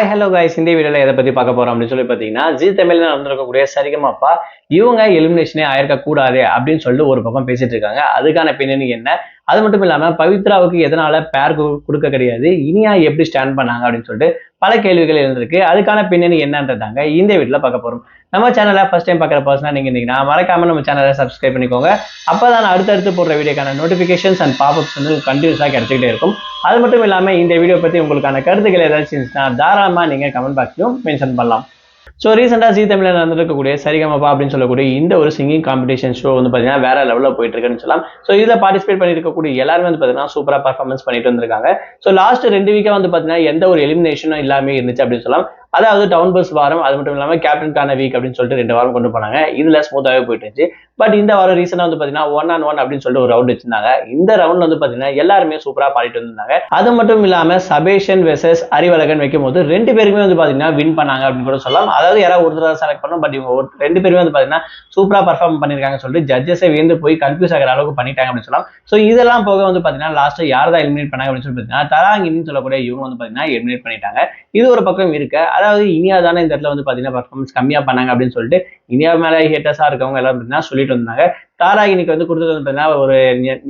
Hi hello guys, இந்த வீடியோல எதை பத்தி பார்க்க போறோம் அப்படின்னு சொல்லி பார்த்தீங்கன்னா, ஜீ தமிழ்ல நடந்திருக்கக்கூடிய சரிகமாப்பா இவங்க எலிமினேஷனே ஆயிருக்க கூடாது அப்படின்னு சொல்லிட்டு ஒரு பக்கம் பேசிட்டு இருக்காங்க. அதுக்கான பின்னணி என்ன? அது மட்டும் இல்லாம பவித்ராவுக்கு எதனால பேர் கொடுக்க கிடையாது, இனியா எப்படி ஸ்டாண்ட் பண்ணாங்க அப்படின்னு சொல்லிட்டு பல கேள்விகள் இருந்திருக்கு. அதுக்கான பின்னணி என்னன்றதாங்க இந்த வீடியோல பார்க்க போறோம். நம்ம சேனலை ஃபர்ஸ்ட் டைம் பார்க்குற பர்சனா நீங்க இருந்தீங்கன்னா மறக்காம நம்ம சேனலை சப்ஸ்கிரைப் பண்ணிக்கோங்க. அப்பதான் அடுத்தடுத்து போடுற வீடியோக்கான நோட்டிபிகேஷன்ஸ் அண்ட் பாப்அப்ஸ் வந்து கண்டினியூஸா கிடைச்சிக்கிட்டே இருக்கும். அது மட்டும் இல்லாம இந்த வீடியோ பத்தி உங்களுக்கான கருத்துக்கள் ஏதாச்சும் இருந்துச்சுன்னா தாராளமா நீங்க கமெண்ட் பாக்ஸ்லயும் மென்ஷன் பண்ணலாம். ஸோ ரீசெண்டாக ஜீ தமிழில் நடந்திருக்கக்கூடிய சரிகமபா அப்படின்னு சொல்லக்கூடிய இந்த ஒரு சிங்கிங் காம்படிஷன் ஷோ வந்து பார்த்தீங்கன்னா வேற லெவலில் போயிட்டு இருக்குன்னு சொல்லலாம். ஸோ இதில் பார்ட்டிசிபேட் பண்ணியிருக்கக்கூடிய எல்லாருமே வந்து பார்த்தீங்கன்னா சூப்பராக பர்ஃபார்மன்ஸ் பண்ணிட்டு வந்திருக்காங்க. ஸோ லாஸ்ட் 2 வீக்காக வந்து பார்த்தீங்கன்னா எந்த ஒரு எலிமினேஷனும் இல்லாமல் இருந்துச்சு அப்படின்னு சொல்லலாம். அதாவது டவுன் பஸ் வாரம், அது மட்டும் இல்லாமல் கேப்டனுக்கான வீக் அப்படின்னு சொல்லிட்டு 2 வாரம் கொண்டு போனாங்க. இதுல ஸ்மூத்தாகவே போயிட்டு இருந்துச்சு. பட் இந்த வாரம் ரீசெண்டாக வந்து பார்த்தீங்கன்னா 1-on-1 அப்படின்னு சொல்லிட்டு ஒரு ரவுண்ட் வச்சிருந்தாங்க. இந்த ரவுண்ட் வந்து பார்த்தீங்கன்னா எல்லாருமே சூப்பராக பாடிட்டு வந்திருந்தாங்க. அது மட்டும் இல்லாம சபேஷன் வெர்சஸ் அறிவழகன் வைக்கும் போது 2 பேருமே வந்து பார்த்தீங்கன்னா வின் பண்ணாங்க அப்படின்னு கூட சொல்லலாம். அதாவது யாராவது ஒருத்தர் செலக்ட் பண்ணோம், பட் இவங்க 2 பேருமே வந்து பார்த்தீங்கன்னா சூப்பரா பர்ஃபார்ம் பண்ணிருக்காங்கன்னு சொல்லிட்டு ஜட்ஜஸை வியந்து போய் கன்ஃபியூஸ் ஆகிற அளவுக்கு பண்ணிட்டாங்க அப்படின்னு சொல்லலாம். ஸோ இதெல்லாம் போக வந்து பார்த்தீங்கன்னா லாஸ்ட் யார் தான் எலிமினேட் பண்ணாங்க அப்படின்னு சொல்லி பார்த்தீங்கன்னா தராங்கின்னு சொல்லக்கூடிய இவங்க வந்து பார்த்தீங்கன்னா எலிமினேட் பண்ணிட்டாங்க. இது ஒரு பக்கம் இருக்கு. அதாவது இனியா தானே இந்த இடத்துல வந்து பாத்தீங்கன்னா பர்ஃபார்மன்ஸ் கம்மியா பண்ணாங்க அப்படின்னு சொல்லிட்டு இனியா மேல ஹேட்டர்ஸா இருக்கவங்க எல்லாம் பார்த்தீங்கன்னா சொல்லிட்டு இருந்தாங்க. தாராகினிக்கு வந்து கொடுத்தது வந்து பார்த்தீங்கன்னா ஒரு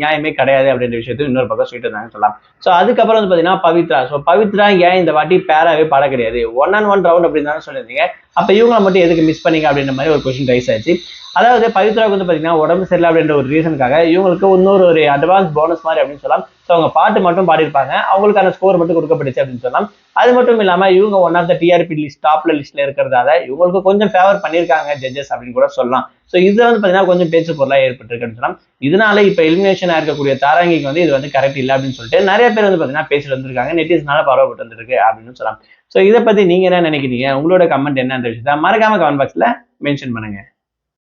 நியாயமே கிடையாது அப்படின்ற விஷயத்தையும் இன்னொரு பக்கம் சொல்லிட்டு இருந்தாங்கன்னு சொல்லலாம். ஸோ அதுக்கப்புறம் வந்து பார்த்தீங்கன்னா பவித்ரா. ஸோ பவித்ரா ஏன் இந்த வாட்டி பேராவே பாட கிடையாது, 1-on-1 ரவுண்ட் அப்படின்னு தானே சொல்லியிருந்தீங்க, அப்ப இவங்களை மட்டும் எதுக்கு மிஸ் பண்ணீங்க அப்படின்ற மாதிரி ஒரு கொஸ்டின் ரைஸ் ஆச்சு. அதாவது பவித்ராவுக்கு வந்து பார்த்தீங்கன்னா உடம்பு சரியில்லை அப்படின்ற ஒரு ரீசனுக்காக இவங்களுக்கு இன்னொரு ஒரு அட்வான்ஸ் போனஸ் மாதிரி அப்படின்னு சொல்லலாம். ஸோ அவங்க பாட்டு மட்டும் பாடிருப்பாங்க, அவங்களுக்கான ஸ்கோர் மட்டும் கொடுக்கப்பட்டுச்சு அப்படின்னு சொல்லலாம். அது மட்டும் இல்லாம இவங்க one of the TRP list டாப்ல லிஸ்ட்ல இருக்கிறதால இவங்களுக்கு கொஞ்சம் ஃபேவர் பண்ணியிருக்காங்க ஜட்ஜஸ் அப்படின்னு கூட சொல்லலாம். ஸோ இதுல வந்து பார்த்தீங்கன்னா கொஞ்சம் பேச்சு பொருளா ஏற்பட்டிருக்குன்னு சொல்லலாம். இதனால இப்ப எலிமினேஷனா இருக்கக்கூடிய தாராங்கிக்கு வந்து இது வந்து கரெக்ட் இல்லை அப்படின்னு சொல்லிட்டு நிறைய பேர் வந்து பார்த்தீங்கன்னா பேசிட்டு வந்திருக்காங்க. நெட்டிசனால பரவப்பட்டு வந்திருக்கு அப்படின்னு சொல்லலாம். ஸோ இதை பத்தி நீங்க என்ன நினைக்கிறீங்க? உங்களோட கமெண்ட் என்னன்ற விஷயத்த மறக்காம கமெண்ட் பாக்ஸ்ல மென்ஷன் பண்ணுங்க.